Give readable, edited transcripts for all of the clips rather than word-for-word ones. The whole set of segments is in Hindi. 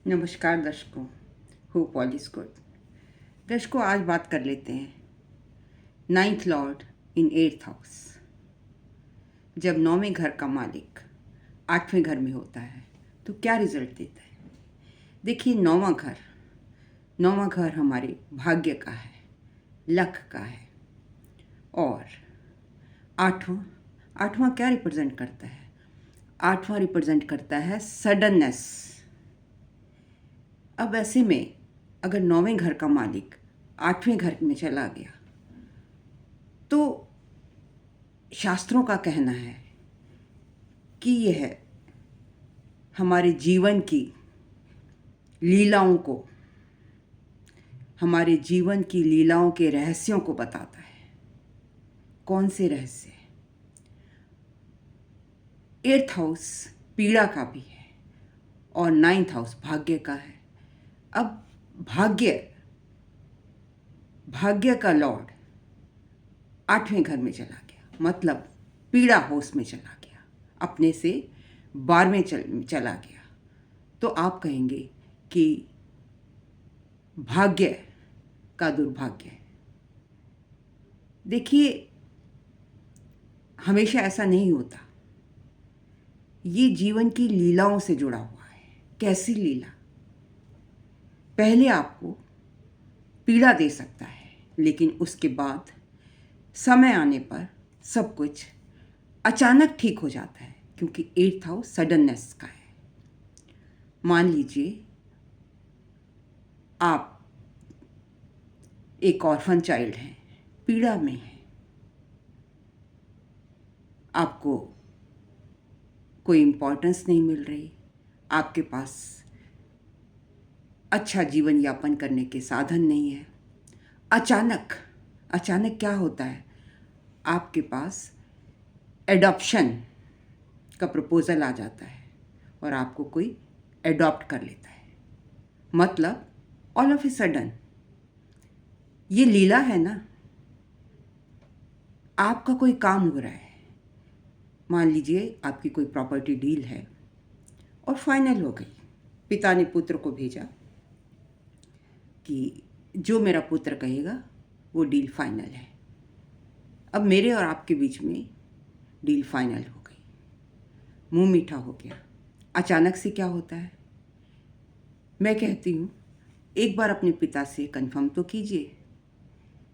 नमस्कार दर्शकों, होप ऑल इज गुड। दर्शकों, आज बात कर लेते हैं ninth Lord in eighth house. जब नौवें घर का मालिक आठवें घर में होता है तो क्या रिजल्ट देता है। देखिए, नौवां घर हमारे भाग्य का है, लक का है। और आठवां आठवां क्या रिप्रेजेंट करता है? आठवां रिप्रेजेंट करता है सडननेस। अब ऐसे में अगर नौवें घर का मालिक आठवें घर में चला गया तो शास्त्रों का कहना है कि यह हमारे जीवन की लीलाओं को, हमारे जीवन की लीलाओं के रहस्यों को बताता है। कौन से रहस्य? एट्थ हाउस पीड़ा का भी है और नाइन्थ हाउस भाग्य का है। अब भाग्य का लॉर्ड आठवें घर में चला गया, मतलब पीड़ा हाउस में चला गया, अपने से 12वें चला गया, तो आप कहेंगे कि भाग्य का दुर्भाग्य है। देखिए, हमेशा ऐसा नहीं होता। ये जीवन की लीलाओं से जुड़ा हुआ है। कैसी लीला? पहले आपको पीड़ा दे सकता है, लेकिन उसके बाद समय आने पर सब कुछ अचानक ठीक हो जाता है, क्योंकि एट्थ हाउस सडननेस का है। मान लीजिए आप एक ऑर्फन चाइल्ड हैं, पीड़ा में हैं, आपको कोई इम्पोर्टेंस नहीं मिल रही, आपके पास अच्छा जीवन यापन करने के साधन नहीं है। अचानक क्या होता है? आपके पास एडॉप्शन का प्रपोज़ल आ जाता है और आपको कोई एडॉप्ट कर लेता है। मतलब ऑल ऑफ ए सडन ये लीला है ना। आपका कोई काम हो रहा है, मान लीजिए आपकी कोई प्रॉपर्टी डील है और फाइनल हो गई। पिता ने पुत्र को भेजा कि जो मेरा पुत्र कहेगा वो डील फाइनल है। अब मेरे और आपके बीच में डील फाइनल हो गई, मुंह मीठा हो गया। अचानक से क्या होता है? मैं कहती हूँ एक बार अपने पिता से कंफर्म तो कीजिए।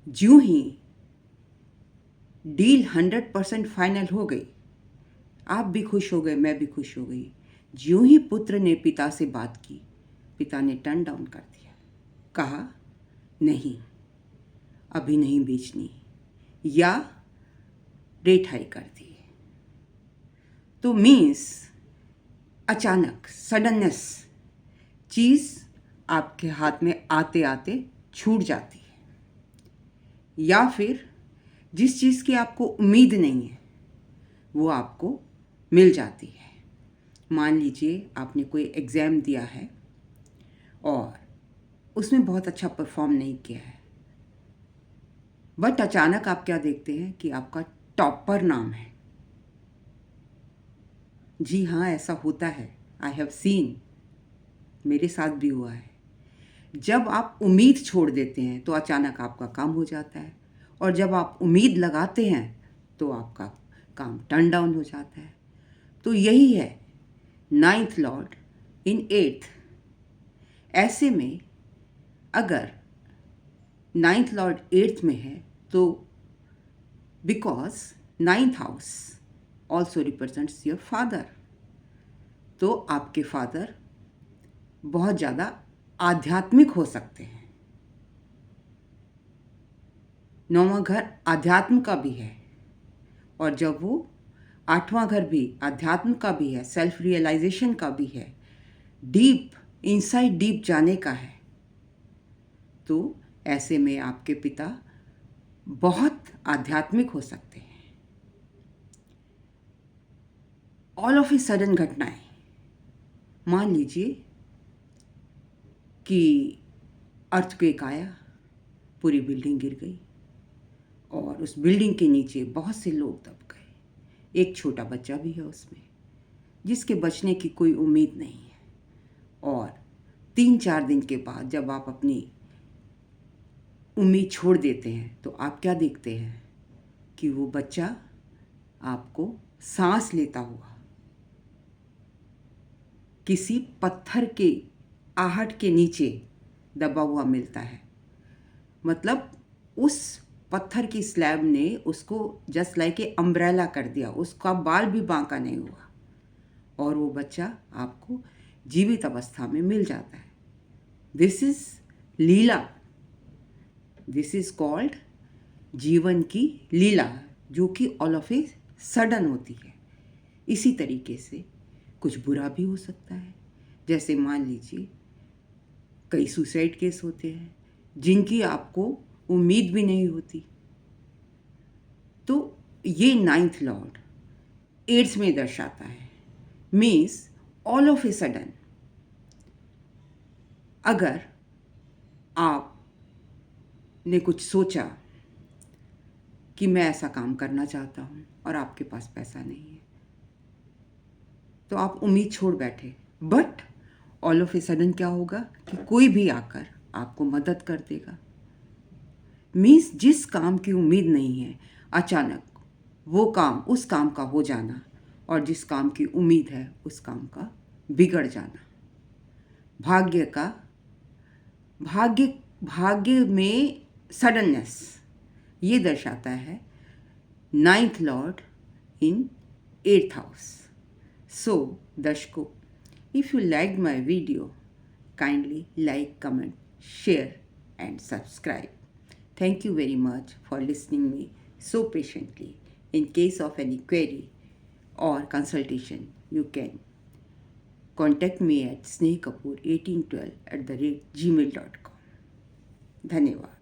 ज्यों ही डील 100% फाइनल हो गई, आप भी खुश हो गए, मैं भी खुश हो गई। ज्यों ही पुत्र ने पिता से बात की, पिता ने टर्न डाउन कर दिया, कहा नहीं, अभी नहीं बेचनी, या रेट हाई कर दी। तो मीन्स अचानक सडननेस, चीज़ आपके हाथ में आते आते छूट जाती है, या फिर जिस चीज़ की आपको उम्मीद नहीं है वो आपको मिल जाती है। मान लीजिए आपने कोई एग्ज़ाम दिया है और उसमें बहुत अच्छा परफॉर्म नहीं किया है, बट अचानक आप क्या देखते हैं कि आपका टॉपर नाम है। जी हाँ, ऐसा होता है। आई हैव सीन, मेरे साथ भी हुआ है। जब आप उम्मीद छोड़ देते हैं तो अचानक आपका काम हो जाता है, और जब आप उम्मीद लगाते हैं तो आपका काम टर्न डाउन हो जाता है। तो यही है नाइन्थ लॉर्ड इन एट्थ। ऐसे में अगर नाइन्थ लॉर्ड एट्थ में है तो because ninth house also represents your father, तो आपके फादर बहुत ज़्यादा आध्यात्मिक हो सकते हैं। नौवां घर अध्यात्म का भी है, और जब वो आठवां घर भी अध्यात्म का भी है, सेल्फ रियलाइजेशन का भी है, डीप इनसाइड डीप जाने का है, तो ऐसे में आपके पिता बहुत आध्यात्मिक हो सकते हैं। ऑल ऑफ ए सडन घटनाएं, मान लीजिए कि अर्थक्वेक आया, पूरी बिल्डिंग गिर गई और उस बिल्डिंग के नीचे बहुत से लोग दब गए। एक छोटा बच्चा भी है उसमें, जिसके बचने की कोई उम्मीद नहीं है, और 3-4 दिन के बाद जब आप अपनी उम्मीद छोड़ देते हैं तो आप क्या देखते हैं कि वो बच्चा आपको सांस लेता हुआ किसी पत्थर के आहट के नीचे दबा हुआ मिलता है। मतलब उस पत्थर की स्लैब ने उसको जस्ट लाइक ए अम्ब्रेला कर दिया, उसका बाल भी बांका नहीं हुआ और वो बच्चा आपको जीवित अवस्था में मिल जाता है। This is Leela, this is called जीवन की लीला, जो कि ऑल ऑफ ए सडन होती है। इसी तरीके से कुछ बुरा भी हो सकता है, जैसे मान लीजिए कई सुसाइड केस होते हैं जिनकी आपको उम्मीद भी नहीं होती। तो ये 9th लॉर्ड एड्स में दर्शाता है, means all of a sudden अगर आपने कुछ सोचा कि मैं ऐसा काम करना चाहता हूँ और आपके पास पैसा नहीं है, तो आप उम्मीद छोड़ बैठे, but all of a sudden क्या होगा कि कोई भी आकर आपको मदद कर देगा। मीन्स जिस काम की उम्मीद नहीं है, अचानक वो काम उस काम का हो जाना, और जिस काम की उम्मीद है उस काम का बिगड़ जाना। भाग्य में सडननेस ये दर्शाता है 9th लॉर्ड इन 8th हाउस। सो दर्शकों, if you liked my video, kindly like, comment, share and subscribe. Thank you very much for listening me so patiently. In case of any query or consultation, you can contact me at snehkapoor1812@gmail.com. धन्यवाद।